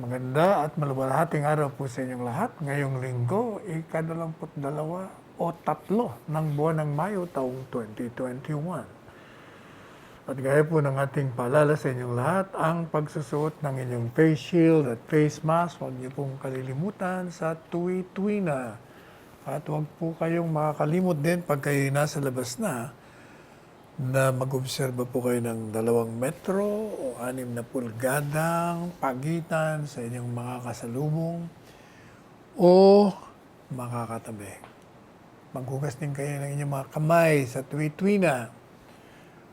Maganda at maluwalhating araw po sa inyong lahat. Ngayong linggo, ika-22 o 3 ng buwan ng Mayo taong 2021. At gaya po ng ating paalala sa inyong lahat, ang pagsusuot ng inyong face shield at face mask, huwag niyo pong kalilimutan sa tuwi-tuwi na. At huwag po kayong makakalimot din pag kayo nasa labas na mag-obserba po kayo ng 2 metro o 6 na pulgadang pagitan sa inyong mga kasalubong o makakatabi. Maghugas din kayo ng inyong mga kamay sa tuwi-tuwi na.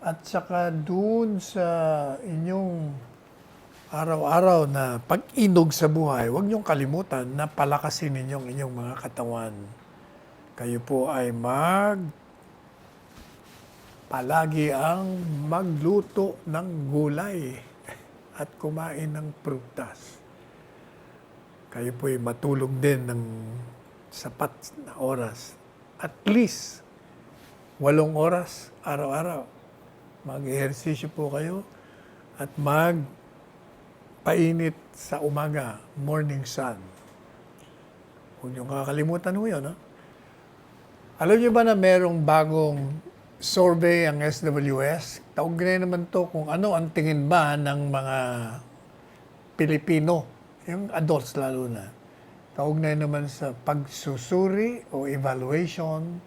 At saka doon sa inyong araw-araw na pag-inog sa buhay, huwag niyong kalimutan na palakasin ninyong inyong mga katawan. Kayo po ay palagi ang magluto ng gulay at kumain ng prutas. Kayo po ay matulog din ng sapat na oras. At least 8 oras araw-araw. Mag-ehersisyo po kayo at magpainit sa umaga, morning sun. Huwag niyong kakalimutan ho yun. Alam niyo ba na merong bagong survey ang SWS? Kaugnay naman to kung ano ang tingin ba ng mga Pilipino, yung adults lalo na. Kaugnay naman sa pagsusuri o evaluation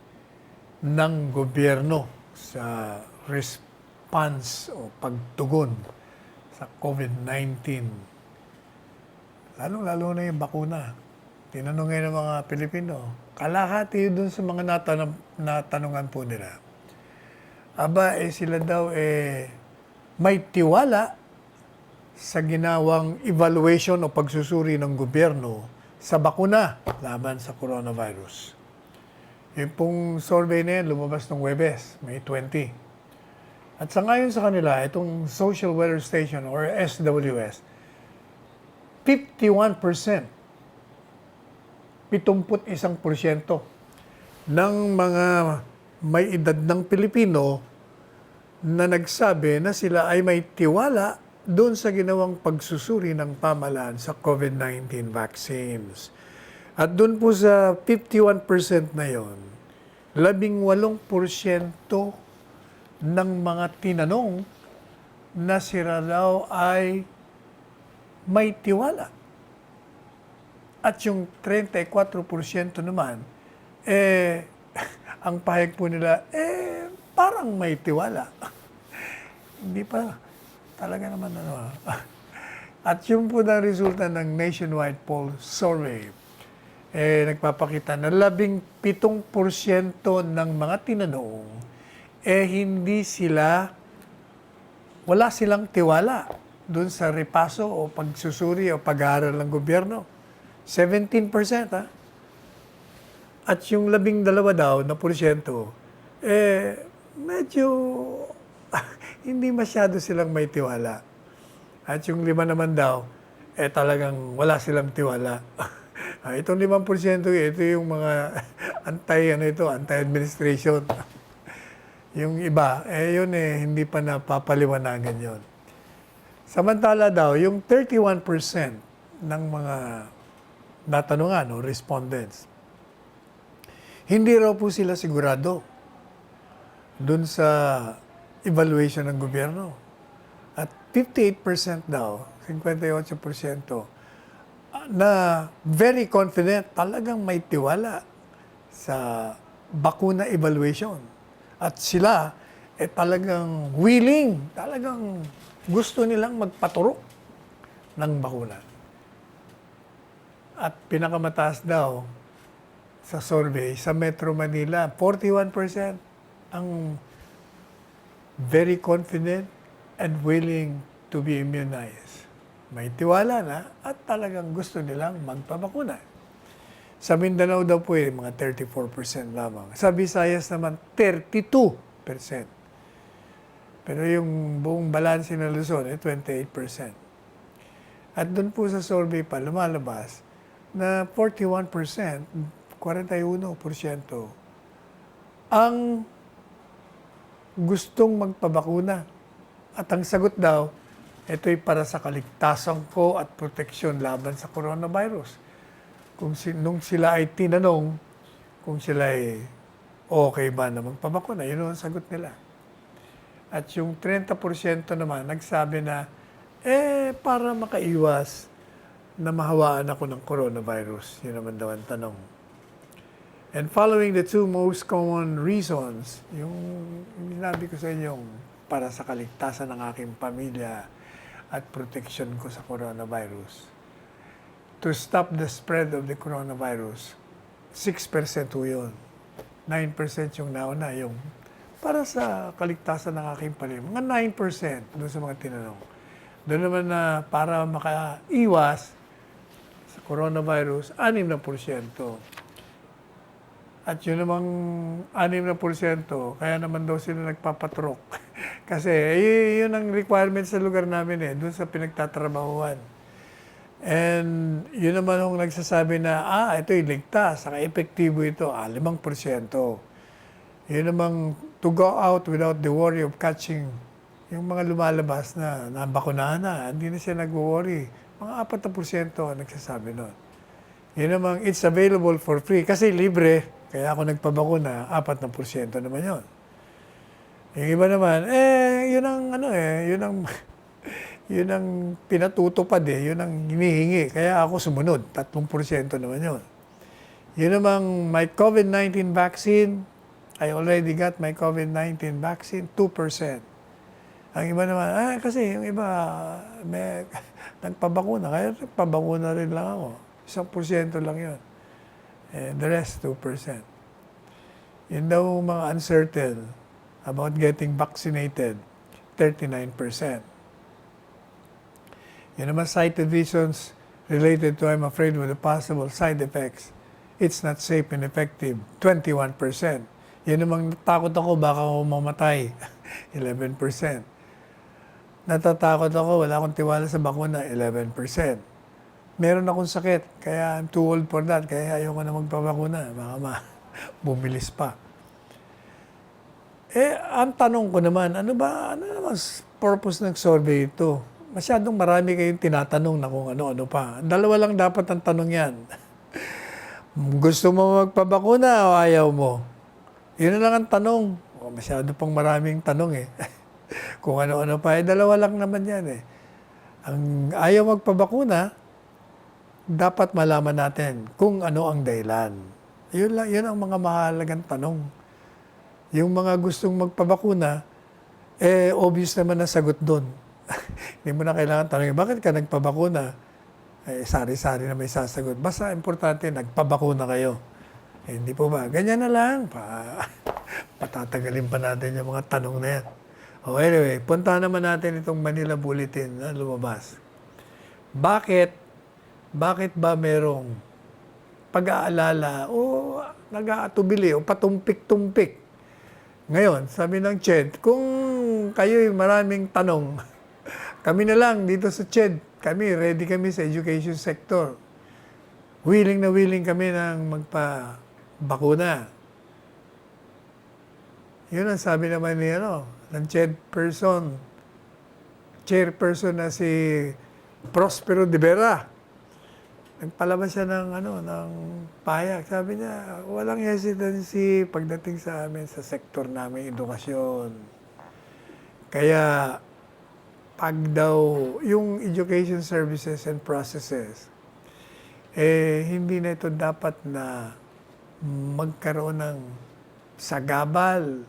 ng gobyerno sa response o pagtugon sa COVID-19. Lalo na yung bakuna. Tinanong ngayon ng mga Pilipino, kalahati dun sa mga natanungan po nila. Aba, sila daw may tiwala sa ginawang evaluation o pagsusuri ng gobyerno sa bakuna laban sa coronavirus. Yung pong survey na yan, lumabas ng Huwebes, May 20. At sa ngayon sa kanila, itong Social Weather Station or SWS, 51%, 71% ng mga may edad ng Pilipino na nagsabi na sila ay may tiwala doon sa ginawang pagsusuri ng pamahalaan sa COVID-19 vaccines. At doon po sa 51% na yon, 18% ng mga tinanong na sila daw ay may tiwala. At yung 34% naman, ang pahayag po nila, parang may tiwala. Hindi pa. Talaga naman At yung po na resulta ng nationwide poll survey, nagpapakita na 17% ng mga tinanong, wala silang tiwala doon sa repaso o pagsusuri o pag-aaral ng gobyerno. 17%, At yung 12 daw na porsyento, medyo hindi masyado silang may tiwala. At yung 5 naman daw, talagang wala silang tiwala. Itong 5%, ito yung mga anti-administration. Yung iba, yun hindi pa napapaliwanagan yun. Samantala daw, yung 31% ng mga natanungan o respondents, hindi raw po sila sigurado dun sa evaluation ng gobyerno. At 58% daw, 58%, na very confident, talagang may tiwala sa bakuna evaluation. At sila, talagang willing, talagang gusto nilang magpaturok ng bakuna. At pinakamataas daw sa survey, sa Metro Manila, 41% ang very confident and willing to be immunized. May tiwala na at talagang gusto nilang magpabakuna. Sa Mindanao daw po mga 34% lamang. Sa Visayas naman, 32%. Pero yung buong balanse ng Luzon, 28%. At doon po sa survey pa, lumalabas na 41%, 41%, ang gustong magpabakuna. At ang sagot daw, Ito'y para sa kaligtasan ko at proteksyon laban sa coronavirus. Nung sila ay tinanong kung sila ay okay ba na magpabakuna, yun ang sagot nila. At yung 30% naman nagsabi na, para makaiwas na mahawaan ako ng coronavirus. Yun naman daw ang tanong. And following the two most common reasons, yung sinabi ko sa inyong para sa kaligtasan ng aking pamilya at protection ko sa coronavirus. To stop the spread of the coronavirus, 6% po yun. 9% yung nauna, yung para sa kaligtasan ng aking pamilya. Mga 9% doon sa mga tinanong. Doon naman na para makaiwas sa coronavirus, 6%. At yun namang 6%, kaya naman daw sila nagpapatrok. Kasi yun ang requirement sa lugar namin doon sa pinagtatrabahuan. And yun naman yung nagsasabi na, ito'y ligtas, saka epektibo ito, 5%. Yun namang to go out without the worry of catching yung mga lumalabas na nabakunahan na, hindi na siya nag-worry. Mga 4% ang nagsasabi nun. Yun namang it's available for free kasi libre. Kaya ako nagpabakuna, 4% naman yun. Yung iba naman, yun ang yun ang pinatutupad yun ang hinihingi. Kaya ako sumunod, 3% naman yun. Yun namang my COVID-19 vaccine, I already got my COVID-19 vaccine, 2%. Ang iba naman, kasi yung iba, nagpabakuna, kaya nagpabakuna rin lang ako. 1% lang yun. The rest, 2%. Yun daw mga uncertain about getting vaccinated, 39%. Yun naman cited reasons related to I'm afraid with the possible side effects. It's not safe and effective, 21%. Yun namang takot ako, baka ako mamatay, 11%. Natatakot ako, wala akong tiwala sa bakuna, 11%. Meron akong sakit, kaya I'm too old for that, kaya ayoko na magpabakuna, baka bumilis pa. Ang tanong ko naman, ano naman purpose ng survey ito? Masyadong marami kayong tinatanong na kung ano-ano pa. Dalawa lang dapat ang tanong yan. Gusto mo magpabakuna o ayaw mo? Yun na lang ang tanong. Masyado pang maraming tanong kung ano-ano pa, dalawa lang naman yan Ang ayaw magpabakuna, dapat malaman natin kung ano ang dahilan. Yun ang mga mahalagang tanong. Yung mga gustong magpabakuna, obvious naman ang sagot doon. Hindi mo na kailangan tanongin, bakit ka nagpabakuna? Sari-sari na may sasagot. Basta importante, nagpabakuna kayo. Hindi po ba? Ganyan na lang. Patatagalin pa natin yung mga tanong na yan. Anyway, punta naman natin itong Manila Bulletin na lumabas. Bakit ba merong pag-aalala o nag-aatubili o patumpik-tumpik? Ngayon, sabi ng CHED, kung kayo'y maraming tanong, kami na lang dito sa CHED, ready kami sa education sector. Willing na willing kami ng magpabakuna. Yun ang sabi naman ni ng chairperson na si Prospero de Vera. Nagpalabas siya ng pahayag. Sabi niya, walang hesitancy pagdating sa amin sa sektor namin, edukasyon. Kaya, pag daw yung education services and processes, hindi na ito dapat na magkaroon ng sagabal.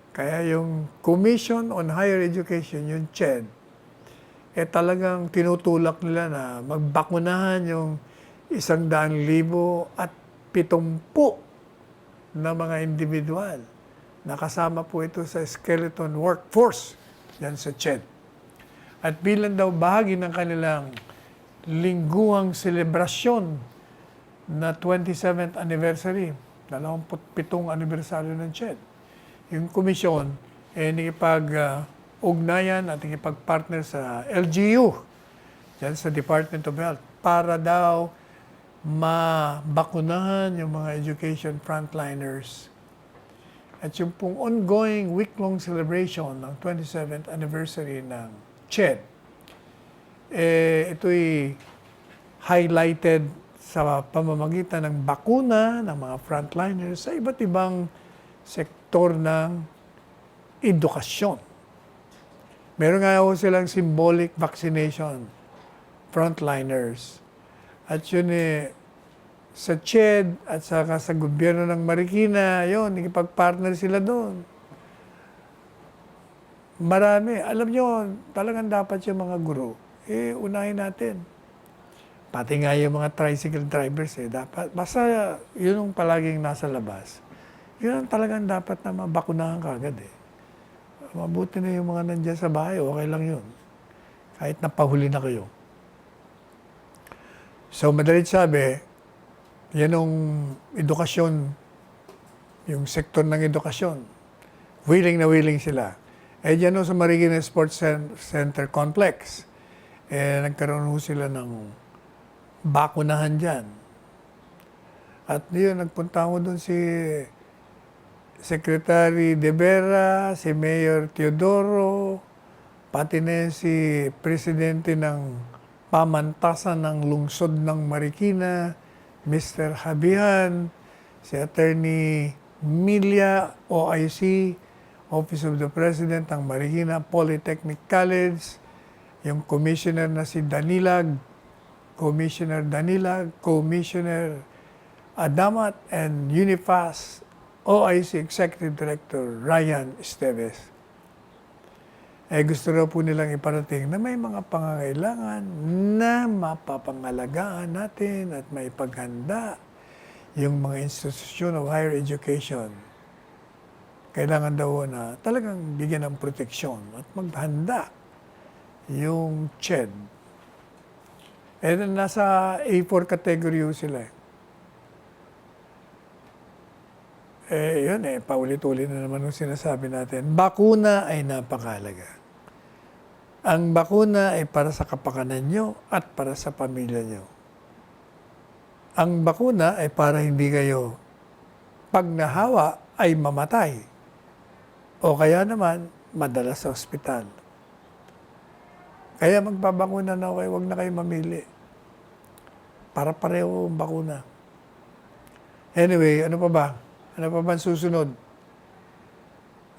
Kaya yung Commission on Higher Education, yung CHED, talagang tinutulak nila na magbakunahan yung 100,000 at 70 na mga individual. Nakasama po ito sa skeleton workforce yan sa CHED. At bilang daw bahagi ng kanilang lingguhang selebrasyon na 27th anniversary, 27th anibersaryo ng CHED, yung komisyon nakipag-ugnayan at nakipag-partner sa LGU, dyan sa Department of Health, para daw mabakunahan yung mga education frontliners. At yung pong ongoing week-long celebration ng 27th anniversary ng CHED, ito'y highlighted sa pamamagitan ng bakuna ng mga frontliners sa iba't ibang sektor ng edukasyon. Meron nga ho silang symbolic vaccination, frontliners. At yun sa CHED at saka sa gobyerno ng Marikina, yun, nakipag-partner sila doon. Marami. Alam nyo, talagang dapat yung mga guro, unahin natin. Pati nga yung mga tricycle drivers, dapat, basta yun yung palaging nasa labas. Yun ang talagang dapat na mabakunahan kagad Mabuti na yung mga nandyan sa bahay, okay lang yun. Kahit napahuli na kayo. So, madalit sabi, yan yung edukasyon, yung sektor ng edukasyon. Willing na willing sila. Dyan sa Marikina Sports Center Complex, nagkaroon sila ng bakunahan dyan. At yun, nagpunta ko doon si Secretary De Vera, si Mayor Teodoro, pati na si Presidente ng Pamantasan ng Lungsod ng Marikina, Mr. Habihan, si Attorney Milia, OIC, Office of the President ng Marikina Polytechnic College, yung Commissioner na si Commissioner Adamat, and UNIFAS OIC Executive Director Ryan Esteves. Gusto raw po nilang iparating na may mga pangangailangan na mapapangalagaan natin at may paghanda yung mga institusyon of higher education. Kailangan daw na talagang bigyan ng proteksyon at maghanda yung CHED. Nasa A4 category sila. Yun paulit-ulit na naman yung sinasabi natin. Bakuna ay napakahalaga. Ang bakuna ay para sa kapakanan nyo at para sa pamilya nyo. Ang bakuna ay para hindi kayo pag nahawa ay mamatay. O kaya naman, madala sa ospital. Kaya magbabakuna na kayo, huwag na kayo mamili. Para pareho ang bakuna. Anyway, ano pa ba? Ano pa ba susunod?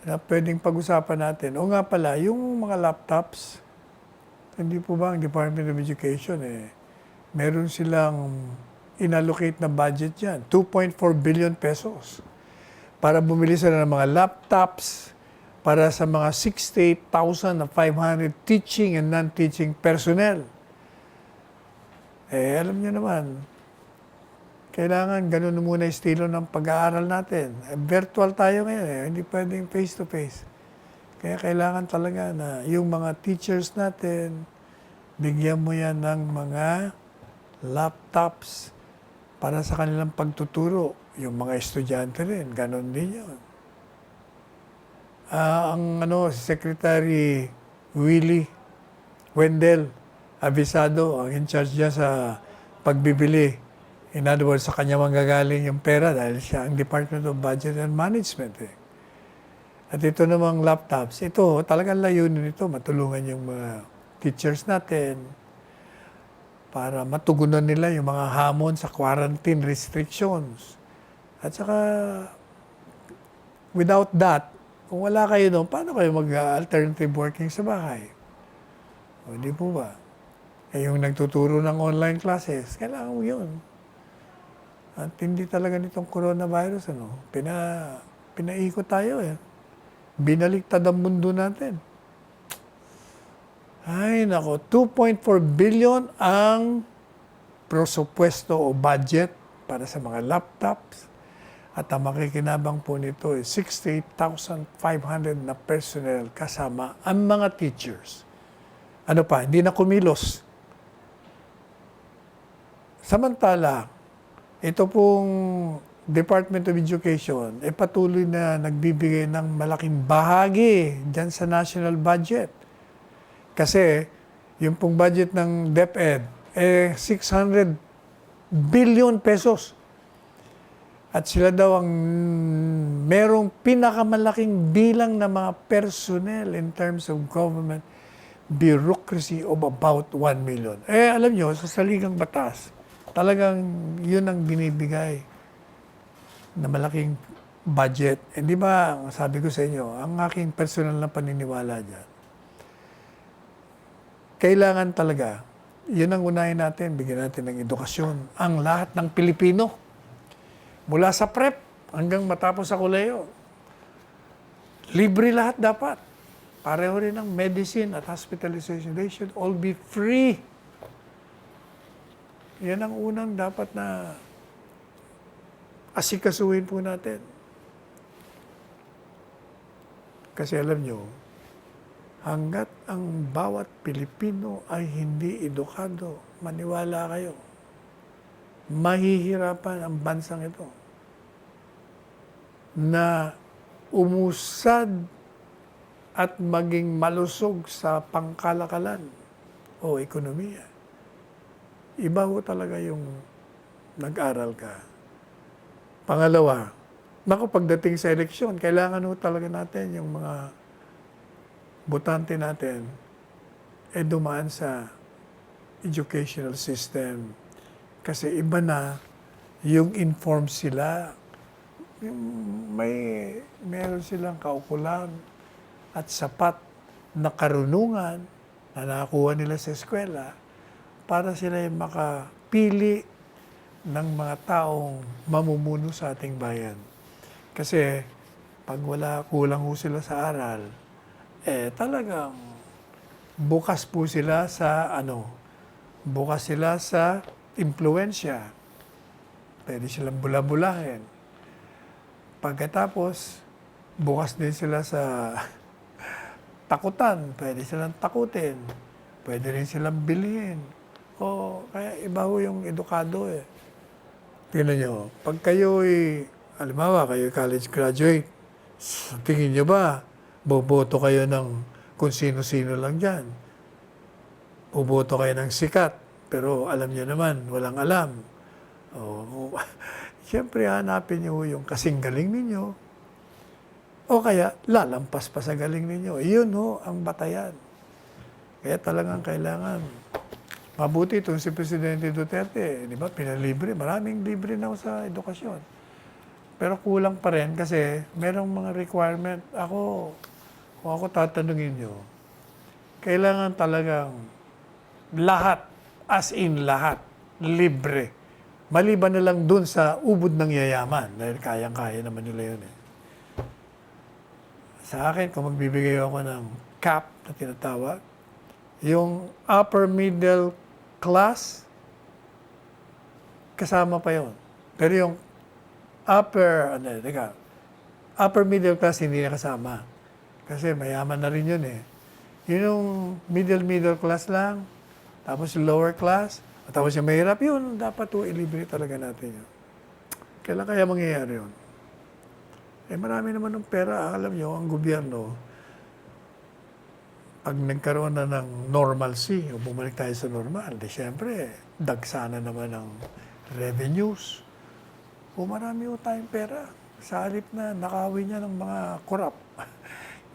Na pwedeng pag-usapan natin. O nga pala, yung mga laptops, hindi po ba ang Department of Education, meron silang inallocate na budget yan, 2.4 billion pesos. Para bumili sila ng mga laptops, para sa mga 68,500 teaching and non-teaching personnel. Alam niyo naman, kailangan ganun muna estilo ng pag-aaral natin. Virtual tayo ngayon, hindi pwedeng face-to-face. Kaya kailangan talaga na yung mga teachers natin, bigyan mo yan ng mga laptops para sa kanilang pagtuturo. Yung mga estudyante rin, ganun din yun. Si Secretary Willie Wendell Avisado, ang in charge niya sa pagbibili. In other words, sa kanya manggagaling yung pera dahil siya ang Department of Budget and Management. At ito namang laptops, ito talagang layunin nito, matulungan yung mga teachers natin para matugunan nila yung mga hamon sa quarantine restrictions. At saka, without that, kung wala kayo doon, paano kayo mag-alternative working sa bahay? O, di po ba? Yung nagtuturo ng online classes, kailangan mo yun. At hindi talaga nitong coronavirus, pinaikot tayo Binaliktad ang mundo natin. Ay, nako, 2.4 billion ang presupuesto o budget para sa mga laptops. At ang makikinabang po nito ay 68,500 na personnel kasama ang mga teachers. Ano pa, hindi na kumilos. Samantala, ito pong Department of Education patuloy na nagbibigay ng malaking bahagi dyan sa national budget. Kasi yung pong budget ng DepEd 600 billion pesos. At sila daw ang merong pinakamalaking bilang ng mga personnel in terms of government. bureaucracy of about 1 million. Alam nyo, sa saligang batas, talagang yun ang binibigay na malaking budget. Di ba, sabi ko sa inyo, ang aking personal na paniniwala dyan, kailangan talaga, yun ang unahin natin, bigyan natin ng edukasyon, ang lahat ng Pilipino. Mula sa prep hanggang matapos sa koleyo. Libre lahat dapat. Pareho rin ang medicine at hospitalization. They should all be free. Yan ang unang dapat na asikasuhin po natin. Kasi alam nyo, hanggat ang bawat Pilipino ay hindi edukado, maniwala kayo, mahihirapan ang bansang ito na umusad at maging malusog sa pangkalakalan o ekonomiya. Iba ho talaga yung nag-aral ka. Pangalawa, pagdating sa eleksyon, kailangan ho talaga natin yung mga botante natin dumaan sa educational system. Kasi iba na yung informed sila, meron silang kaukulan at sapat na karunungan na nakakuha nila sa eskwela para sila yung makapili ng mga taong mamumuno sa ating bayan. Kasi pag kulang ho sila sa aral, talagang bukas po sila sa bukas sila sa impluensya. Pwede silang bula-bulahin. Pagkatapos, bukas din sila sa takutan. Pwede silang takutin. Pwede rin silang bilhin. Kaya iba ho yung edukado Tingnan nyo, pag kayo'y, halimbawa, kayo'y college graduate, tingin nyo ba, boboto kayo ng kung sino-sino lang dyan? Boboto kayo ng sikat, pero alam nyo naman, walang alam. Siyempre, hanapin nyo yung kasing galing ninyo. O kaya, lalampas pa sa galing ninyo. Iyon ang batayan. Kaya talagang kailangan. Mabuti itong si Presidente Duterte, di ba, pinalibre. Maraming libre na sa edukasyon. Pero kulang pa rin kasi merong mga requirement. Kung ako tatanungin nyo, kailangan talagang lahat, as in lahat, libre. Maliban na lang dun sa ubod ng yayaman, dahil kayang-kaya naman nila yun Sa akin, kung magbibigay ako ng cap na tinatawag, yung upper middle class, kasama pa yon. Pero yung upper middle class hindi na kasama. Kasi mayaman na rin yun Yung middle class lang, tapos yung lower class, at tapos yung mahirap, yun, dapat ilibre talaga natin yun. Kailan kaya mangyayari yun? Marami naman ng pera, alam nyo, ang gobyerno, pag nagkaroon na ng normalcy, o bumalik tayo sa normal, siyempre, dagsana naman ng revenues. Marami tayong pera. Sa halip na nakawin niya ng mga korap.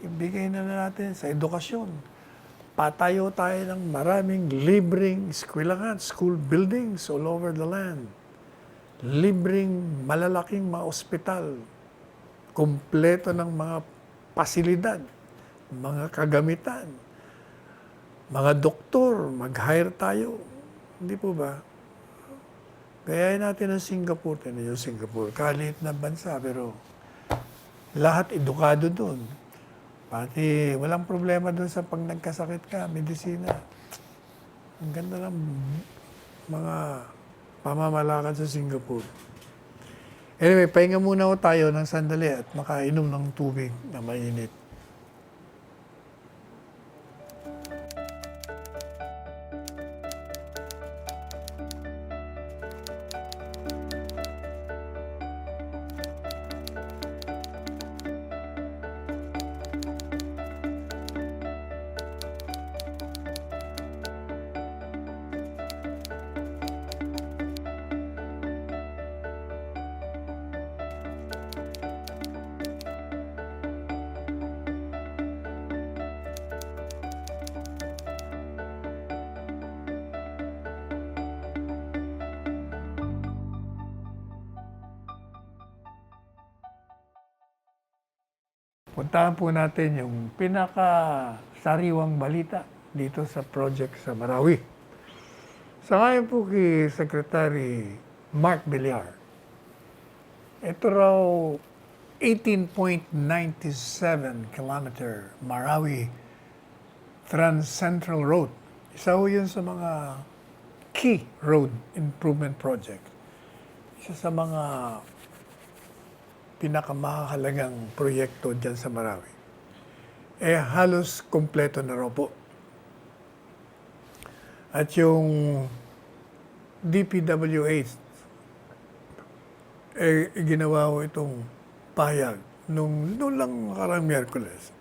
Ibigay na natin sa edukasyon. Patayo tayo ng maraming libreng eskwelahan, school buildings all over the land. Libreng malalaking mga ospital. Kompleto ng mga pasilidad, mga kagamitan, mga doktor, mag-hire tayo. Hindi po ba? Gayahin natin ang Singapore. Tignan yung Singapore. Kalit na bansa, pero lahat edukado doon. Pati walang problema doon sa pag nagkasakit ka, medisina. Ang ganda ng mga pamamalakad sa Singapore. Anyway, pahinga muna tayo ng sandali at makainom ng tubig na mainit. puntahan po natin yung pinaka-sariwang balita dito sa project sa Marawi. Sa ngayon po kay Secretary Mark Villar, ito raw 18.97 kilometer Marawi Trans Central Road. Isa ho yun sa mga key road improvement project. Isa sa mga pinakamahalagang proyekto dyan sa Marawi. Halos kompleto na raw po. At yung DPWH, ginawa ko itong pahayag nung lang nakarang Miyerkules.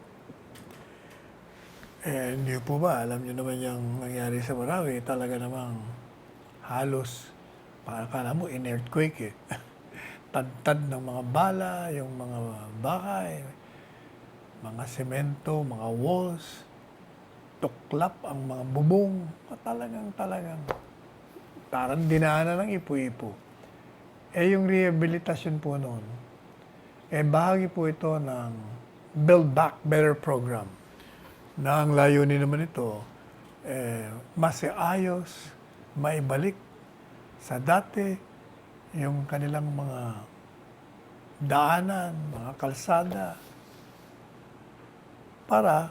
Hindi po ba, alam niyo naman yung nangyari sa Marawi, talaga namang halos, akala mo in earthquake eh. Tad-tad ng mga bala, yung mga bahay, mga semento, mga walls, tuklap ang mga bubong, talagang parang dinaanan ng ipo-ipo. Yung rehabilitasyon po noon, bahagi po ito ng Build Back Better program na ang layunin naman ito, masiayos, maibalik sa dati yung kanilang mga daanan, mga kalsada, para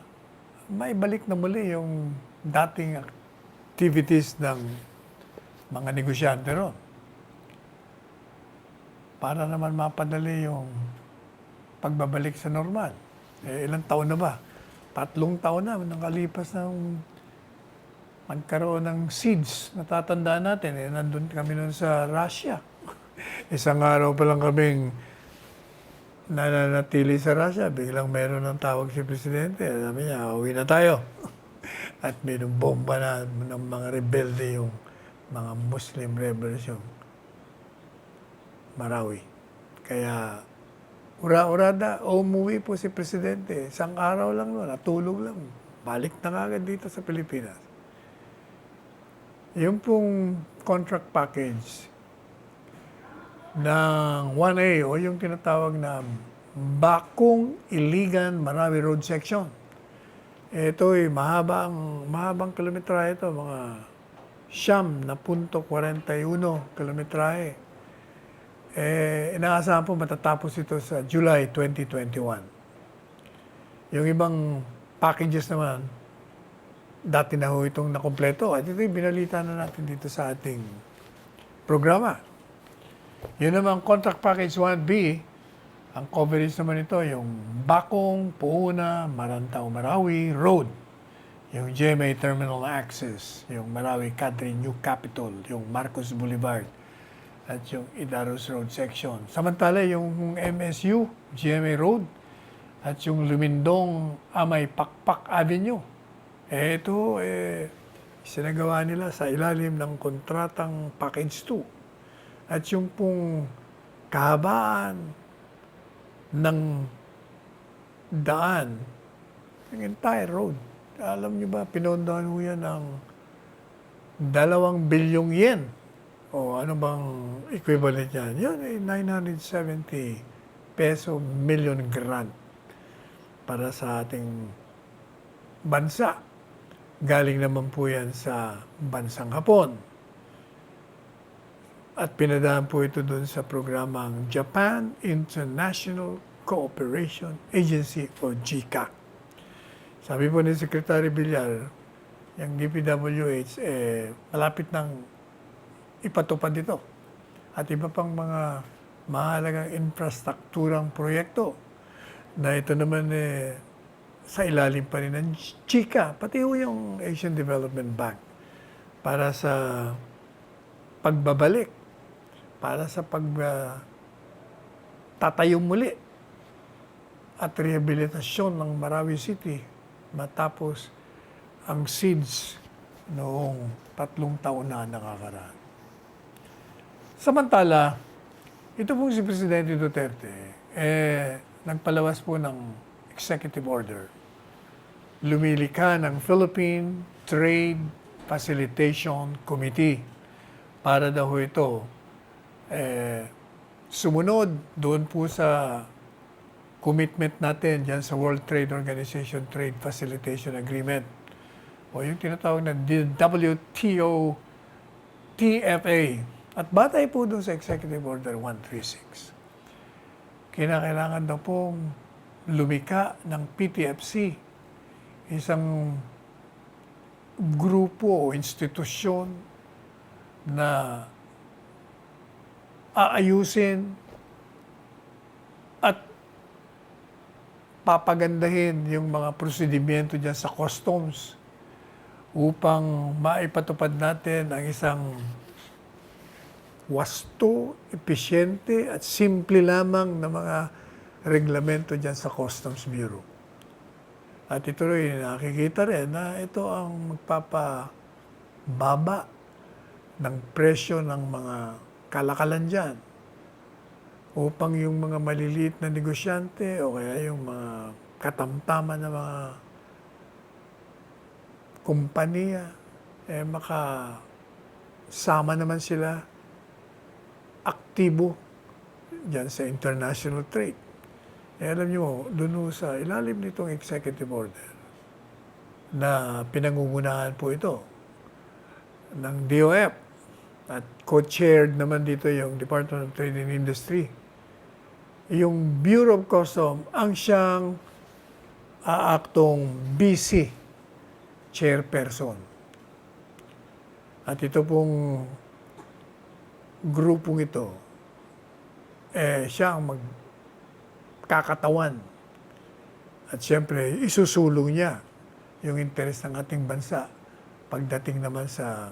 maibalik na muli yung dating activities ng mga negosyante ron. Para naman mapadali yung pagbabalik sa normal. Ilang taon na ba? 3 taon na nakalipas ng magkaroon ng siege. Natatandaan natin, nandun kami nun sa Russia. Isang araw pa lang kaming nananatili sa Russia. Biglang meron ng tawag si Presidente. Sabi niya, uwi na tayo. At binubomba na ng mga rebelde yung mga Muslim rebels yung Marawi. Kaya, ura-urada, umuwi po si Presidente. Isang araw lang nun, natulog lang. Balik na kagad dito sa Pilipinas. Yung pong contract package ng 1A o yung tinatawag na Bakong Iligan Marawi Road Section. Ito'y mahabang kilometrahe ito, mga 9.41 kilometrahe. Inaasahan po matatapos ito sa July 2021. Yung ibang packages naman, dati na ho itong nakompleto. At ito'y binalita na natin dito sa ating programa. Yun naman, contract package 1B, ang coverage naman ito, yung Bakong, Puuna, Marantau, Marawi Road, yung GMA Terminal Access, yung Marawi Country New Capital, yung Marcos Boulevard, at yung Idaros Road Section. Samantala, yung MSU, GMA Road, at yung Lumindong Amay Pakpak Avenue. Ito, sinagawa nila sa ilalim ng kontratang Package 2. At yung pong kahabaan ng daan, yung entire road. Alam niyo ba, pinondahan ho yan ng 2 bilyong yen. O ano bang equivalent yan? Yun ay 970 peso million grant para sa ating bansa. Galing naman po yan sa bansang Hapon. At pinadaan po ito doon sa programang Japan International Cooperation Agency o JICA. Sabi po ni Secretary Villar, yung DPWH, malapit ng ipatupad ito. At iba pang mga mahalagang infrastrukturang proyekto na ito naman sa ilalim pa rin ng JICA, pati ho yung Asian Development Bank para sa pagbabalik, para sa tatayo muli at rehabilitasyon ng Marawi City matapos ang siege noong 3 taon na nakakaraan. Samantala, ito po si Presidente Duterte, nagpalawas po ng executive order. Lumilika ng Philippine Trade Facilitation Committee para daw ito sumunod doon po sa commitment natin dyan sa World Trade Organization Trade Facilitation Agreement o yung tinatawag na WTO TFA. At batay po doon sa Executive Order 136. Kinakailangan daw pong lumika ng PTFC, isang grupo o institusyon na aayusin at papagandahin yung mga prosedimento dyan sa customs upang maipatupad natin ang isang wasto, epesyente at simple lamang na mga reglamento dyan sa Customs Bureau. At ito rin, nakikita rin na ito ang magpapababa ng presyo ng mga kalakalan dyan upang yung mga maliliit na negosyante o kaya yung mga katamtaman na mga kumpanya, makasama naman sila aktibo dyan sa international trade. Alam nyo, doon sa ilalim nitong executive order na pinangungunahan po ito ng DOF at co-chaired naman dito yung Department of Trade and Industry. Yung Bureau of Customs ang siyang aaktong BC chairperson. At ito pong grupong ito, siya ang magkakatawan. At siyempre, isusulong niya yung interes ng ating bansa pagdating naman sa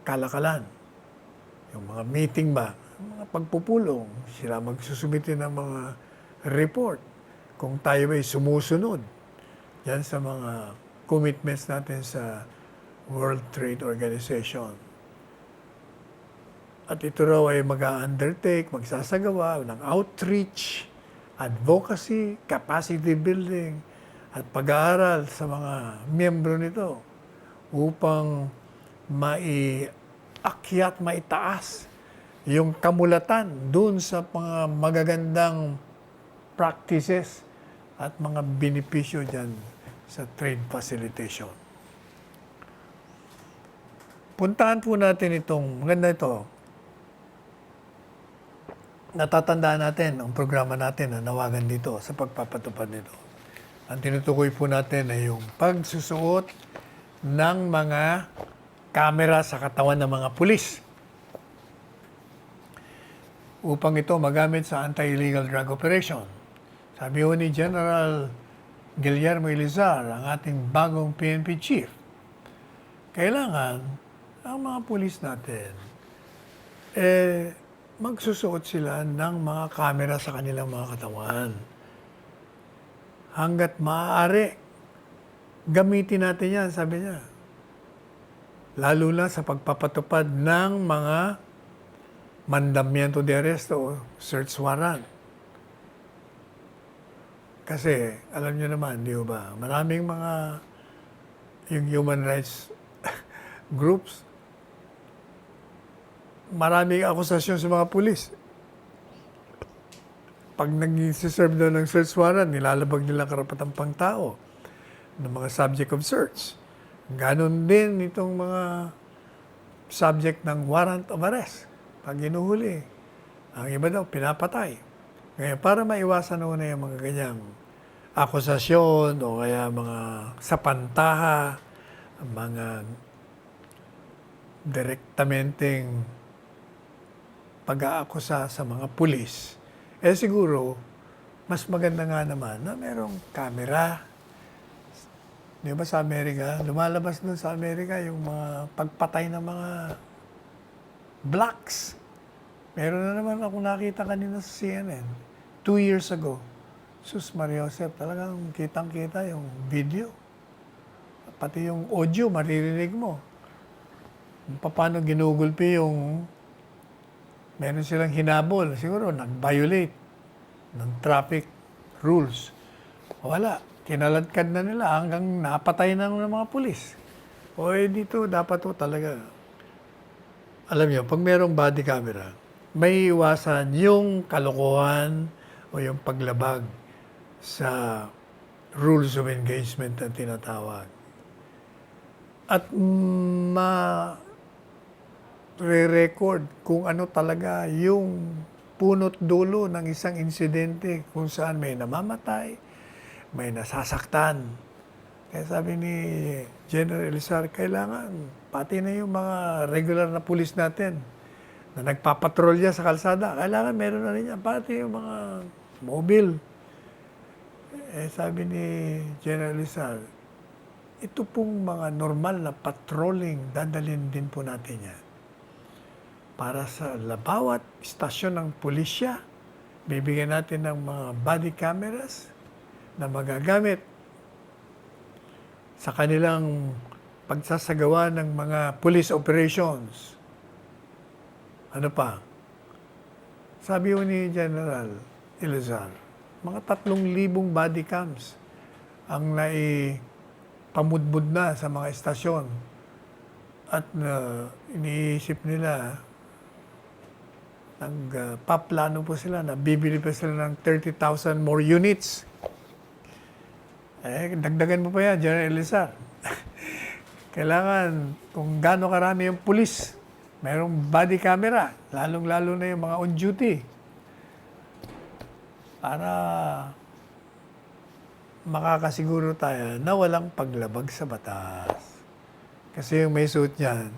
kalakalan. Yung mga meeting ba, mga pagpupulong, sila magsusumite ng mga report kung tayo ay sumusunod yan sa mga commitments natin sa World Trade Organization. At ito raw ay mag-undertake, magsasagawa ng outreach, advocacy, capacity building, at pag-aaral sa mga miyembro nito upang maiakyat, maitaas yung kamulatan dun sa mga magagandang practices at mga benepisyo dyan sa trade facilitation. Puntahan po natin itong, maganda ito, natatandaan natin ang programa natin na nawagan dito sa pagpapatupad nito. Ang tinutukoy po natin ay yung pagsusuot ng mga kamera sa katawan ng mga pulis upang ito magamit sa anti-illegal drug operation. Sabi ho ni General Guillermo Elizar, ang ating bagong PNP chief, kailangan ang mga pulis natin magsusuot sila ng mga kamera sa kanilang mga katawan. Hanggat maaari, gamitin natin yan, sabi niya. Lalo na sa pagpapatupad ng mga mandamiento de arresto o search warrant. Kasi, alam niyo naman, di ba, maraming mga yung human rights groups, maraming akusasyon sa mga pulis. Pag nag-serve daw ng search warrant, nilalabag nila karapatang pangtao ng mga subject of search. Ganon din itong mga subject ng warrant of arrest. Pag ginuhuli, ang iba daw pinapatay. Ngayon, para maiwasan na yung mga ganyang akusasyon o kaya mga sapantaha, mga direktamenteng pag-aakusa sa mga pulis, siguro, mas maganda nga naman na merong camera. Di ba sa Amerika, lumalabas doon sa Amerika yung mga pagpatay ng mga blacks. Meron na naman ako nakita kanina sa CNN, 2 years ago. Sus Maria Josep, talagang kitang-kita yung video. Pati yung audio, maririnig mo. Paano ginugulpi yung meron silang hinabol, siguro nag-violate ng traffic rules. Wala, kinaladkad na nila hanggang napatay na ng mga pulis. Dito dapat talaga. Alam niyo, pag merong body camera, may iwasan yung kalokohan o yung paglabag sa rules of engagement na tinatawag. At re-record kung ano talaga yung punot dulo ng isang insidente kung saan may namamatay, may nasasaktan. Kaya sabi ni General Elizar, kailangan pati na yung mga regular na pulis natin na nagpapatrolya sa kalsada, kailangan meron na rin yan, pati yung mga mobile. Sabi ni General Elizar, ito pong mga normal na patrolling, dadalhin din po natin yan. Para sa bawat istasyon ng pulisya, bibigyan natin ng mga body cameras na magagamit sa kanilang pagsasagawa ng mga police operations. Ano pa? Sabi ko ni General Elizar, mga 3,000 body cams ang naipamudmud na sa mga istasyon. At iniisip nila, nagpaplano po sila na bibili pa sila ng 30,000 more units. Dagdagan mo pa yan, General Elizar. Kailangan, kung gaano karami yung pulis, mayroong body camera, lalong-lalo na yung mga on duty. Para makakasiguro tayo na walang paglabag sa batas. Kasi yung may suit niyan,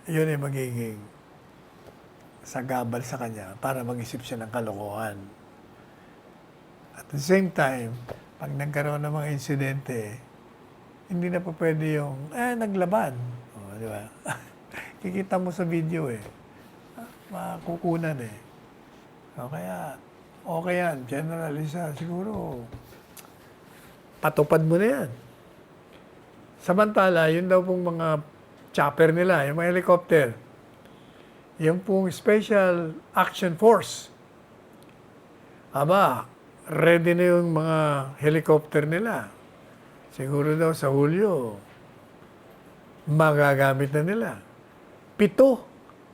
yun ay magiging sagabal sa kanya para mag-isip siya ng kalokohan. At the same time, pag nagkaroon ng mga insidente, hindi na pa pwede yung, naglaban. O, di ba? Kikita mo sa video makukunan O, kaya, okay yan, General Elizar, siguro, patupad mo na yan. Samantala, yun daw pong mga chopper nila, yung mga helicopter, yung pong Special Action Force. Ready na yung mga helicopter nila. Siguro daw sa Hulyo, magagamit na nila. 7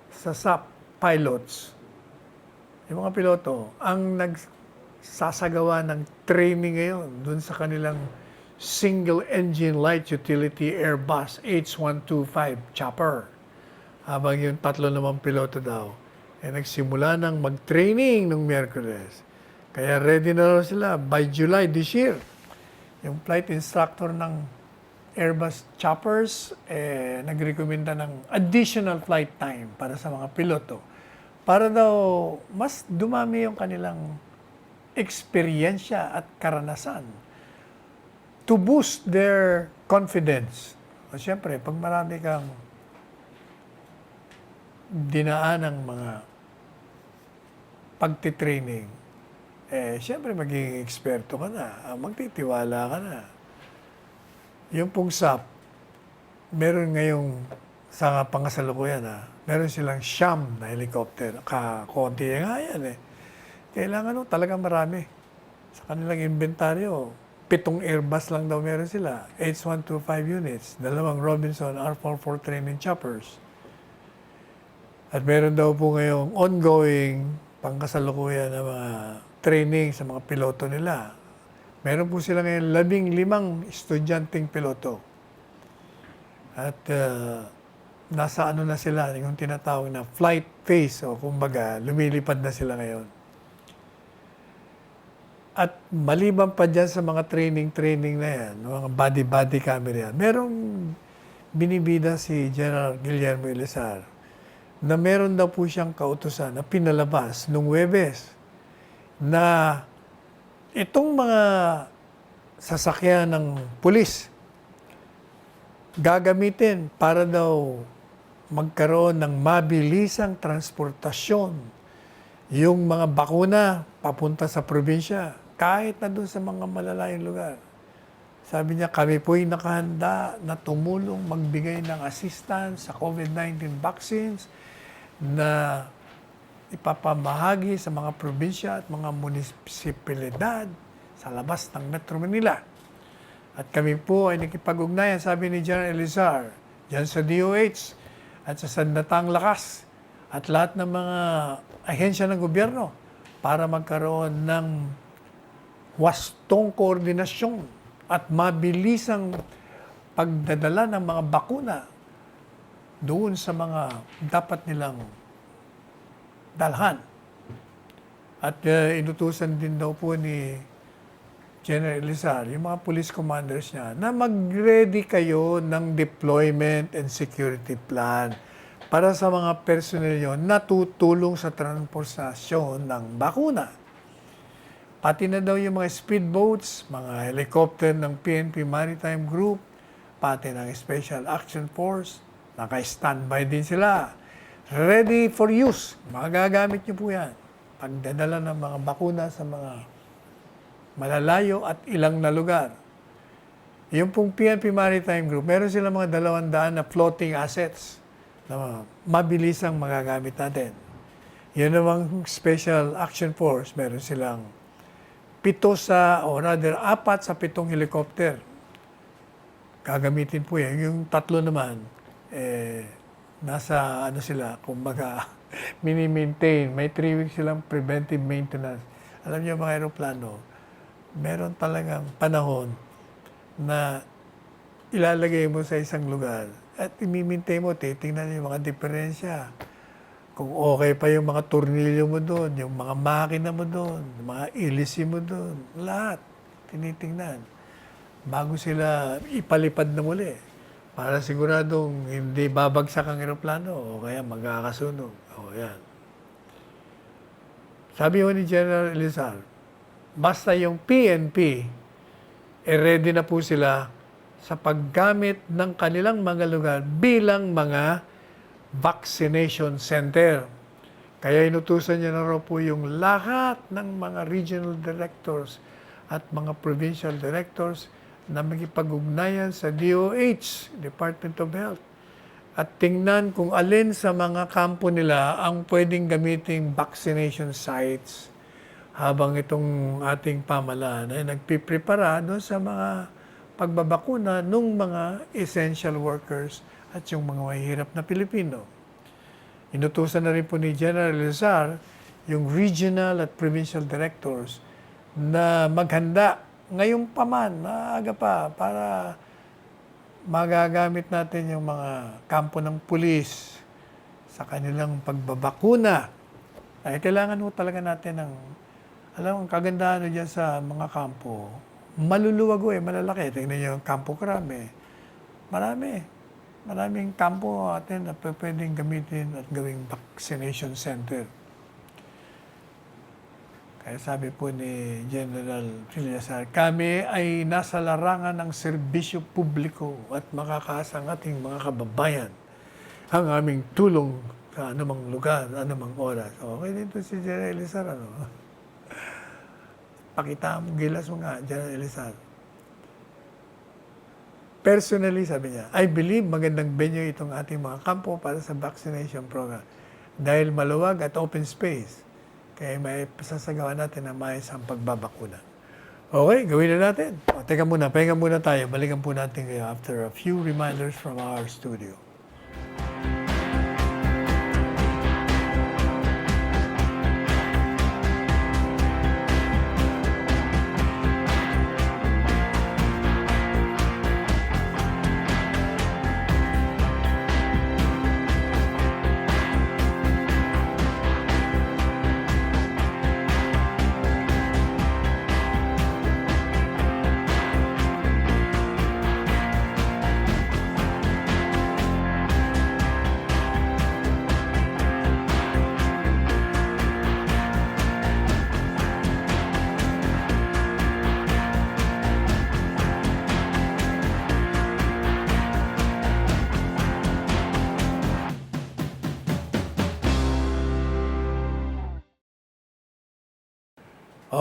sa SAP pilots, yung mga piloto, ang nagsasagawa ng training ngayon dun sa kanilang single-engine light utility Airbus H125 chopper. Habang yung 3 namang piloto daw, nagsimula ng mag-training nung Miyerkules. Kaya ready na raw sila by July this year. Yung flight instructor ng Airbus choppers, nagrekomenda ng additional flight time para sa mga piloto. Para daw mas dumami yung kanilang eksperyensya at karanasan to boost their confidence. O siyempre, pag marami kang dinaan ng mga pagtitraining, siyempre magiging eksperto ka na, magtitiwala ka na. Yung pong SAP, meron ngayong sa pangasalukuyan, meron silang Shyam na helicopter. Konti nga yan Kailangan talagang marami. Sa kanilang inventaryo, 7 Airbus lang daw meron sila, H125 units, 2 Robinson R443 training choppers. At meron daw po ngayong ongoing pangkasalukuyan na mga training sa mga piloto nila. Meron po sila ngayon 15 estudyanteng piloto. At nasa na sila, yung tinatawag na flight phase, o kumbaga, lumilipad na sila ngayon. At maliban pa dyan sa mga training na yan, mga body camera yan, merong binibida si General Guillermo Elizar na meron daw po siyang kautusan na pinalabas nung Huwebes na itong mga sasakyan ng pulis gagamitin para daw magkaroon ng mabilisang transportasyon yung mga bakuna papunta sa probinsya, kahit na doon sa mga malalayong lugar. Sabi niya, kami po'y nakahanda na tumulong magbigay ng assistance sa COVID-19 vaccines na ipapamahagi sa mga probinsya at mga munisipalidad sa labas ng Metro Manila. At kami po ay nakipag-ugnayan, sabi ni General Elizar, dyan sa DOH at sa Sandatang Lakas at lahat ng mga ahensya ng gobyerno para magkaroon ng wastong koordinasyon at mabilisang pagdadala ng mga bakuna doon sa mga dapat nilang dalhan. At inutusan din daw po ni General Elizar, yung mga police commanders niya, na mag-ready kayo ng deployment and security plan para sa mga personnel nyo na tutulong sa transportasyon ng bakuna. Pati na daw yung mga speedboats, mga helicopter ng PNP Maritime Group, pati ng Special Action Force, naka-standby din sila. Ready for use. Magagamit nyo po yan. Pagdadala ng mga bakuna sa mga malalayo at ilang na lugar. Yung pong PNP Maritime Group, meron silang mga 200 na floating assets na mabilisang magagamit natin. Yun namang Special Action Force, meron silang 4 sa 7 helicopter. Gagamitin po yan. Yung 3 naman, nasa sila, kumbaga, mini-maintain. May 3 weeks silang preventive maintenance. Alam niyo mga aeroplano, meron talagang panahon na ilalagay mo sa isang lugar at i-maintain mo, titingnan yung mga diferensya. Kung okay pa yung mga tornilyo mo doon, yung mga makina mo doon, mga ilisi mo doon, lahat tinitingnan. Bago sila ipalipad na muli para siguradong hindi babagsak ang eroplano o kaya magkakasunog. O yan. Sabi ho ni General Elizar, basta yung PNP, ready na po sila sa paggamit ng kanilang mga lugar bilang mga vaccination center. Kaya inutusan niya na raw po yung lahat ng mga regional directors at mga provincial directors na magipag-ugnayan sa DOH, Department of Health, at tingnan kung alin sa mga kampo nila ang pwedeng gamiting vaccination sites habang itong ating pamahalaan ay nagpiprepara doon sa mga pagbabakuna ng mga essential workers at yung mga mahihirap na Pilipino. Inutusan na rin po ni General Elizar yung regional at provincial directors na maghanda ngayong paman, maaga pa, para magagamit natin yung mga kampo ng pulis sa kanilang pagbabakuna. Ay, kailangan mo talaga natin ng, alam mo, ang kagandahan dyan sa mga kampo, maluluwag malalaki. Tingnan nyo yung Campo Crame. Maraming kampo natin na pwedeng gamitin at gawing vaccination center. Kaya sabi po ni General Elizar, kami ay nasa larangan ng serbisyo publiko at makakaasa ang ating mga kababayan ang aming tulong sa anumang lugar, anumang oras. Okay dito si General Elizar, ano? Pakita mo, gilas mo nga, General Elizar. Personally, sabi niya, I believe magandang venue itong ating mga kampo para sa vaccination program dahil maluwag at open space. Kaya may pasasagawa natin na maayos ang pagbabakuna. Okay, gawin na natin. O, teka muna, pahinga muna tayo. Balikan po natin kayo after a few reminders from our studio.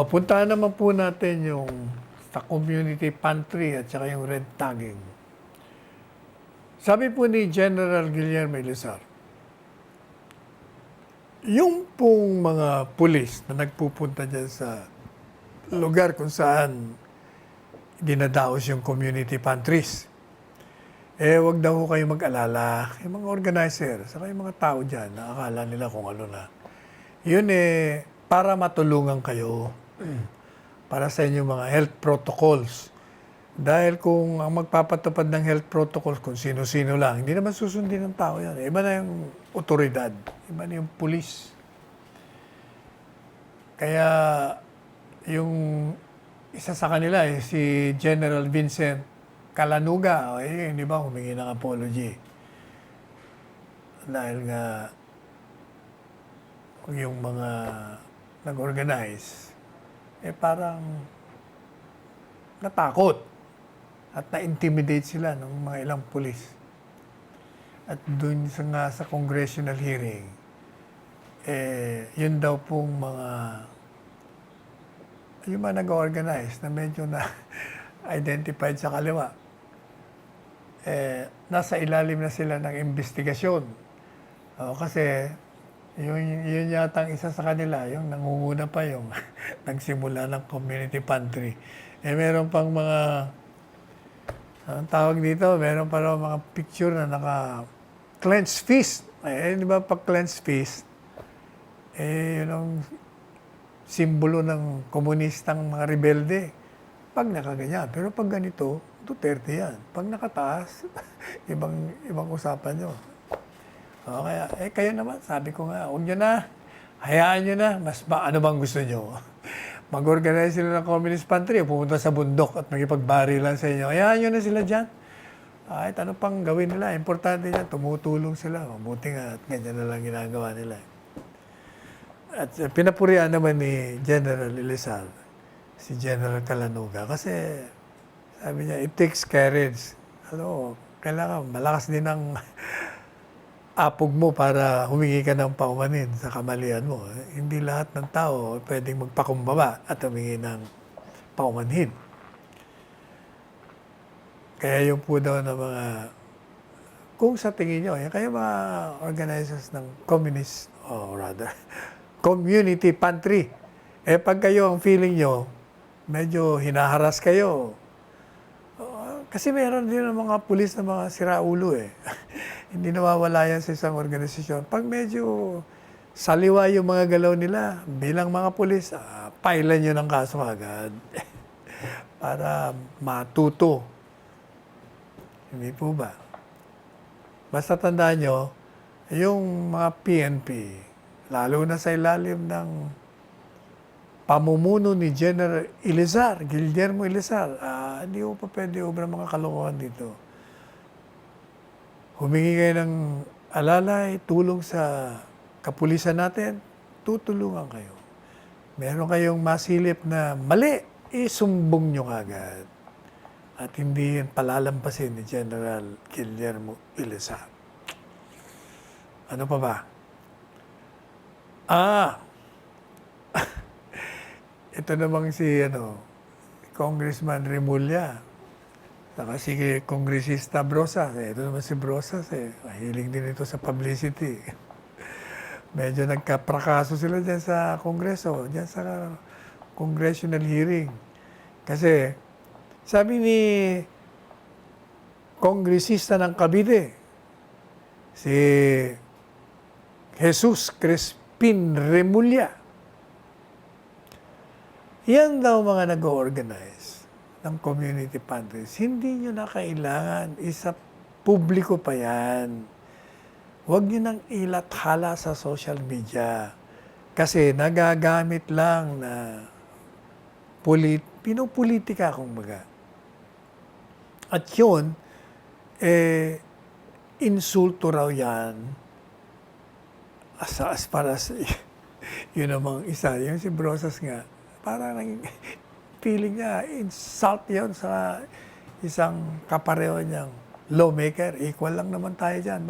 Puntahan naman po natin yung sa community pantry at saka yung red tagging. Sabi po ni General Guillermo Elizar, yung pong mga pulis na nagpupunta dyan sa lugar kung saan dinadaos yung community pantries, wag daw kayo mag-alala. Yung mga organizer, saka yung mga tao dyan, nakakala nila kung ano na. Yun para matulungan kayo. para sa inyong mga health protocols. Dahil kung ang magpapatupad ng health protocols, kung sino-sino lang, hindi naman susundin ng tao yan. Iba na yung otoridad, iba na yung pulis. Kaya yung isa sa kanila, si General Vincent Calanuga, di ba, humingi ng apology. Dahil nga, yung mga nag-organize, parang natakot at na-intimidate sila ng mga ilang pulis. At doon sa congressional hearing, yun daw pong yung mga nag-organize na medyo na-identified sa kaliwa, nasa ilalim na sila ng investigasyon. Kasi yun yata isa sa kanila, yung nangunguna pa yung nagsimula ng community pantry. Meron pang mga, ang tawag dito, meron pa raw mga picture na naka-clenched fist. Di ba pag clenched fist, yun ang simbolo ng komunistang mga rebelde. Pag nakaganyan. Pero pag ganito, Duterte yan. Pag nakataas, ibang usapan nyo. Kaya, kayo naman, sabi ko nga, huwag nyo na, hayaan nyo na, ano bang gusto nyo? Mag-organize sila ng communist pantry, pumunta sa bundok at makipagbarilan sa inyo. Hayaan nyo na sila dyan. Kahit ano pang gawin nila, importante yan, tumutulong sila. Mabuti nga at ganyan na lang ginagawa nila. At pinapurihan naman ni General Elizar, si General Calanuga, kasi sabi niya, it takes courage. Kailangan malakas din ang apog mo para humingi ka ng paumanin sa kamalian mo. Hindi lahat ng tao pwedeng magpakumbaba at humingi ng paumanhin. Kaya yung po daw ng mga, kung sa tingin nyo, kayo mga organizers ng community pantry, pag kayo ang feeling nyo, medyo hinaharas kayo. Kasi meron din ng mga pulis na mga siraulo Hindi nawawala yan sa isang organisasyon. Pag medyo saliwa yung mga galaw nila, bilang mga pulis, pailan nyo ng kaso agad para matuto. Hindi po ba? Basta tandaan nyo, yung mga PNP, lalo na sa ilalim ng pamumuno ni General Elizar, Guillermo Elizar, hindi ko pa pwede obra mga kalokohan dito. Humingi kayo ng alalay, tulong sa kapulisan natin, tutulungan kayo. Meron kayong masilip na mali, isumbong nyo kagad. At hindi yan palalampasin ni General Guillermo Elizar. Ano pa ba? Ito namang si Congressman Remulla. Saka si Kongresista Brosas. Ito naman si Brosas. Mahilig din ito sa publicity. Medyo nagkaprakaso sila dyan sa Kongreso, dyan sa congressional hearing. Kasi sabi ni Kongresista ng Cavite, si Jesus Crispin Remulla, yan daw mga nag-organize ng community pantries. Hindi nyo na kailangan, isa publiko pa yan. Huwag nyo nang ilathala sa social media. Kasi nagagamit lang na pinupolitika kumbaga. At yun, insulto raw yan. As far as yun namang isa. Yung si Brosas nga, parang feeling niya, insult yun sa isang kapareho niyang lawmaker. Equal lang naman tayo dyan.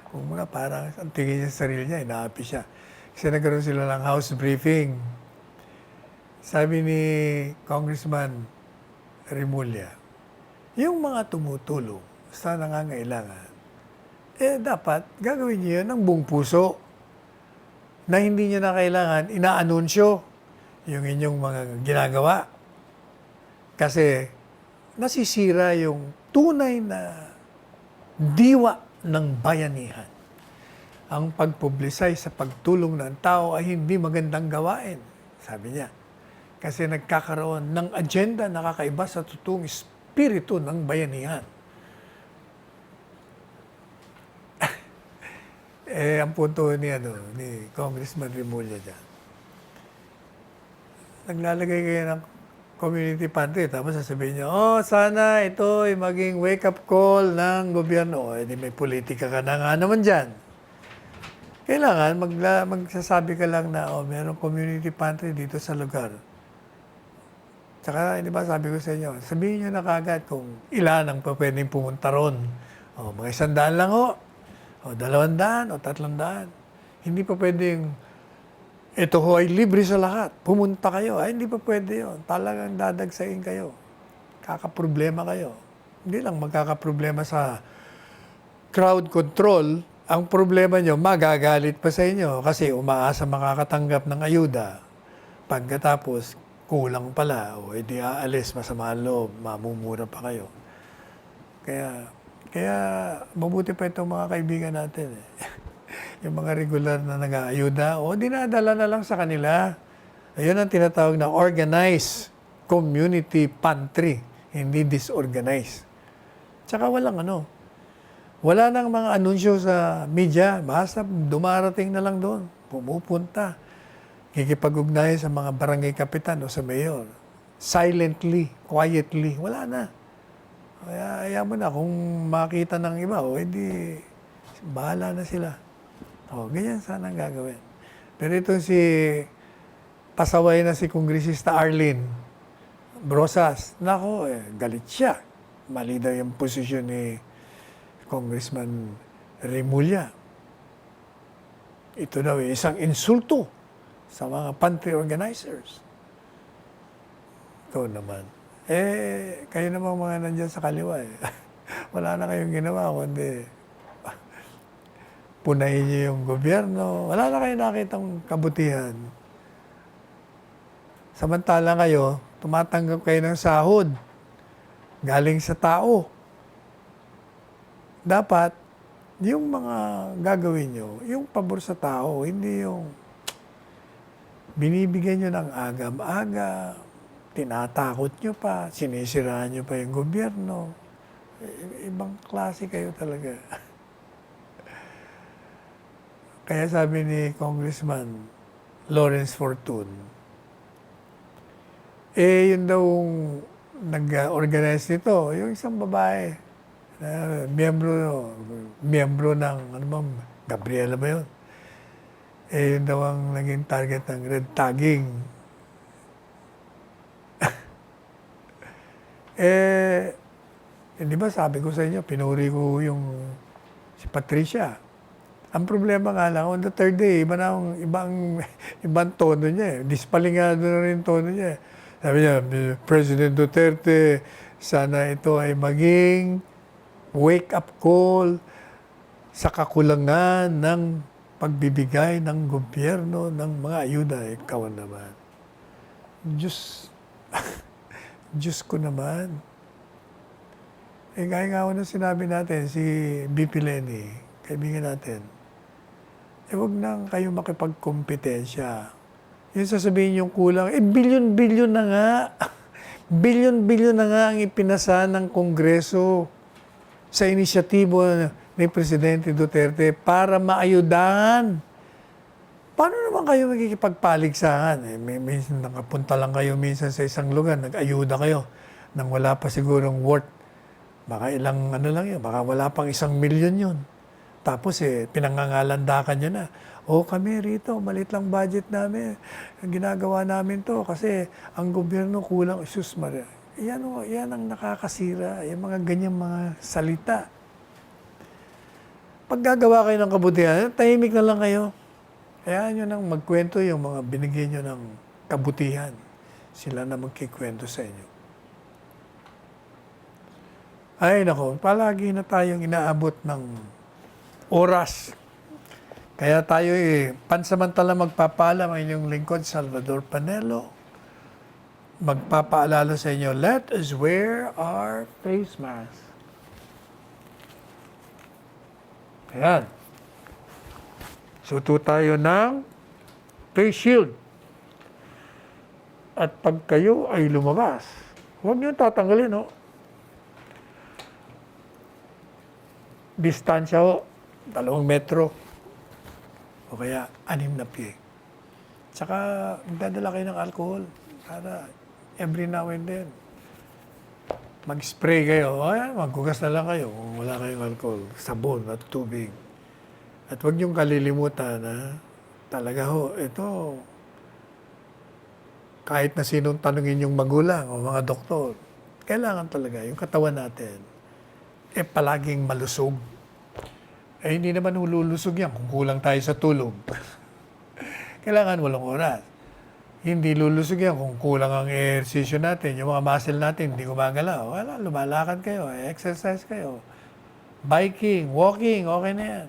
Kung mga parang ang tingin niya sa sarili niya, inaapi siya. Kasi nagkaroon sila ng house briefing. Sabi ni Congressman Remulla, yung mga tumutulong sa nangangailangan, dapat gagawin niyo yun ng buong puso na hindi niyo na kailangan inaanunsyo yung inyong mga ginagawa. Kasi nasisira yung tunay na diwa ng bayanihan. Ang pagpublicise sa pagtulong ng tao ay hindi magandang gawain, sabi niya. Kasi nagkakaroon ng agenda na kakaiba sa totoong espiritu ng bayanihan. Ang punto ni Congressman Remulla dyan. Naglalagay kayo ng community pantry, tapos sasabihin niyo, sana ito ay maging wake-up call ng gobyerno. Di may politika ka na nga naman dyan. Kailangan magsasabi ka lang na, merong community pantry dito sa lugar. Tsaka, di ba sabi ko sa inyo, sabihin niyo na kagad kung ilan ang pwedeng pumunta ron. Mga 100 lang 200 o 300. Hindi pa pwedeng, ito ho ay libre sa lahat. Pumunta kayo. Hindi pa pwede yun. Talagang dadagsain kayo. Kakaproblema kayo. Hindi lang magkakaproblema sa crowd control. Ang problema nyo, magagalit pa sa inyo kasi umaasa makakatanggap ng ayuda. Pagkatapos, kulang pala. Edi aalis, masama ang loob, mamumura pa kayo. Kaya mabuti pa itong mga kaibigan natin. Yung mga regular na nag-aayuda, dinadala na lang sa kanila. Ayun ang tinatawag na organized community pantry, hindi disorganized. Tsaka wala nang mga anunsyo sa media, basta dumarating na lang doon, pumupunta, kikipag-ugnayan sa mga barangay kapitan o sa mayor. Silently, quietly, wala na. Kaya ayaw mo na, kung makita ng iba, edi bahala na sila. Ganyan sana ang gagawin. Pero ito pasaway na si Kongresista Arlene Brosas. Galit siya. Mali daw yung posisyon ni Congressman Remulla. Ito daw isang insulto sa mga pantry organizers. Ikaw naman. Kayo namang mga nandyan sa kaliwa. Wala na kayong ginawa, kundi punahin niyo yung gobyerno. Wala na kayong nakitang kabutihan. Samantala kayo, tumatanggap kayo ng sahod galing sa tao. Dapat, yung mga gagawin nyo, yung pabor sa tao, hindi yung binibigyan nyo ng agam-aga, tinatakot nyo pa, sinisiraan nyo pa yung gobyerno. Ibang klase kayo talaga. Kaya sabi ni Congressman Lawrence Fortun, yun daw nag-organize nito, yung isang babae, miyembro ng, Gabriela ba yun? Yun daw ang naging target ng red tagging. Di ba sabi ko sa inyo, pinuri ko yung si Patricia. Ang problema nga lang, on the third day, ibang tono niya. Dispalingado na rin tono niya. Sabi niya, President Duterte, sana ito ay maging wake-up call sa kakulangan ng pagbibigay ng gobyerno ng mga ayuda. Ikaw naman. Diyos ko naman. Gaya nga na sinabi natin, si BP Lenny, kaibigan natin, huwag nang kayo makipagkompetensya. Yung sasabihin yung kulang, bilyon-bilyon na nga. Bilyon-bilyon na nga ang ipinasa ng Kongreso sa inisyatibo ni Presidente Duterte para maayudahan. Paano naman kayo magkikipagpaligsahan? Minsan nakapunta lang kayo minsan sa isang lugar, nag-ayuda kayo nang wala pa sigurong worth. Baka ilang lang yun, baka wala pang 1 milyon yun. Tapos pinangangalandakan nyo na. Kami rito, malit lang budget namin. Ginagawa namin to kasi ang gobyerno kulang. Sus Maria. Yan ang nakakasira. Yung mga ganyang mga salita. Pag gagawa kayo ng kabutihan, tahimik na lang kayo. Kaya nyo nang magkwento yung mga binigyan nyo ng kabutihan. Sila na magkikwento sa inyo. Ay nako, palagi na tayong inaabot ng oras. Kaya tayo pansamantala magpapaalam ang inyong lingkod, Salvador Panelo. Magpapaalala sa inyo, let us wear our face mask. Ayan. Suto tayo ng face shield. At pag kayo ay lumabas, huwag niyo tatanggalin, no? Distansya ho, 2 metro o kaya 6 na pie. Tsaka magdadala kayo ng alcohol para every now and then mag-spray kayo. Ayan, maghugas na lang kayo kung wala kayong alcohol, sabon at tubig. At huwag niyong kalilimutan na talaga ho, ito, kahit na sinong tanungin yung magulang o mga doktor, kailangan talaga yung katawan natin palaging malusog. Hindi naman hululusog yan kung kulang tayo sa tulog. Kailangan 8 oras. Hindi lulusog yan kung kulang ang ehersisyo natin, yung mga muscle natin hindi gumagalaw. Wala, lumalakad kayo, exercise kayo. Biking, walking, okay na yan.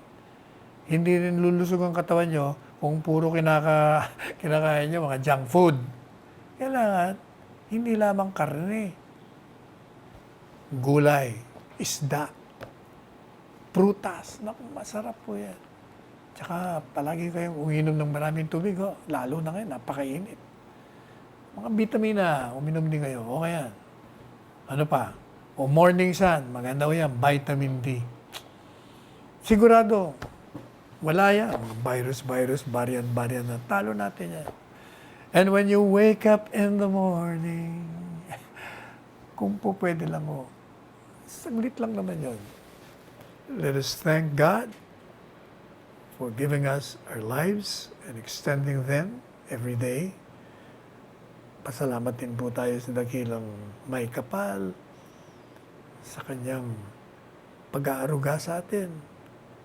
Hindi rin lulusog ang katawan nyo kung puro kinakain nyo mga junk food. Kailangan, hindi lamang karne, gulay, isda, prutas. Naku, masarap po yan. Tsaka palagi kayong uminom ng maraming tubig, ho. Lalo na ngayon, napakainit. Mga vitamina, uminom din kayo. Okay yan. Ano pa? O morning sun, maganda yan, vitamin D. Sigurado, wala yan. Virus, variant na. Talo natin yan. And when you wake up in the morning, kung po pwede lang ho, saglit lang naman yun. Let us thank God for giving us our lives and extending them every day. Pasalamat din po tayo sa dakilang may kapal sa kanyang pag-aaruga sa atin,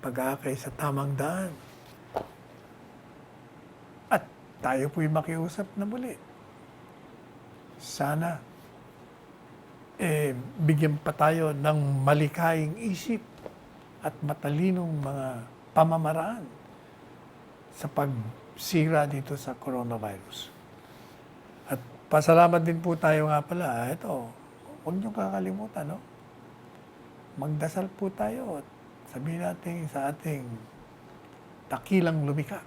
pag-aakay sa tamang daan. At tayo po'y makiusap na muli. Sana bigyan pa tayo ng malikhaing isip at matalinong mga pamamaraan sa pagsira dito sa coronavirus. At pasalamat din po tayo nga pala. Ito, huwag niyong kakalimutan, no? Magdasal po tayo at sabihin natin sa ating dakilang lumikha.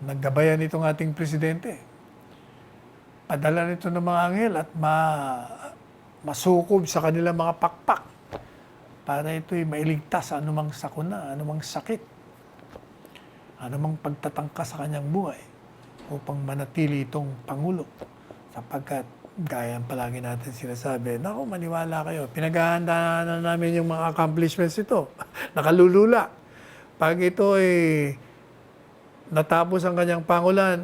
Naggabayan itong ating presidente. Padala nito ng mga anghel at masukob sa kanilang mga pakpak para ito'y mailigtas sa anumang sakuna, anumang sakit, anumang pagtatangka sa kanyang buhay upang manatili itong Pangulo. Sapagkat, gaya palagi natin sinasabi, naku, maniwala kayo, pinaghahanda na namin yung mga accomplishments ito. Nakalulula. Pag ito ay natapos ang kanyang pangulan,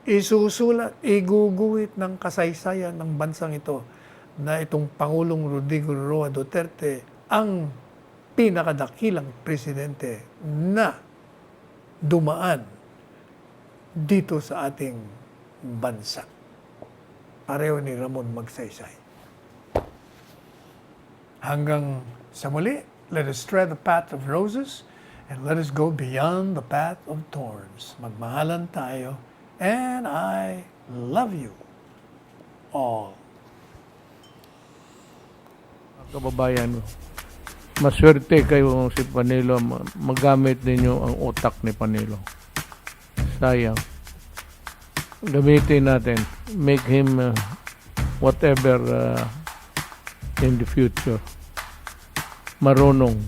isusulat, iguguhit ng kasaysayan ng bansang ito na itong Pangulong Rodrigo Roa Duterte ang pinakadakilang presidente na dumaan dito sa ating bansa. Pareho ni Ramon Magsaysay. Hanggang sa muli, let us tread the path of roses and let us go beyond the path of thorns. Magmahalan tayo, and I love you all. Kababayan, maswerte kayo si Panelo, magamit ninyo ang utak ni Panelo. Sayang. Gamitin natin. Make him whatever in the future. Marunong.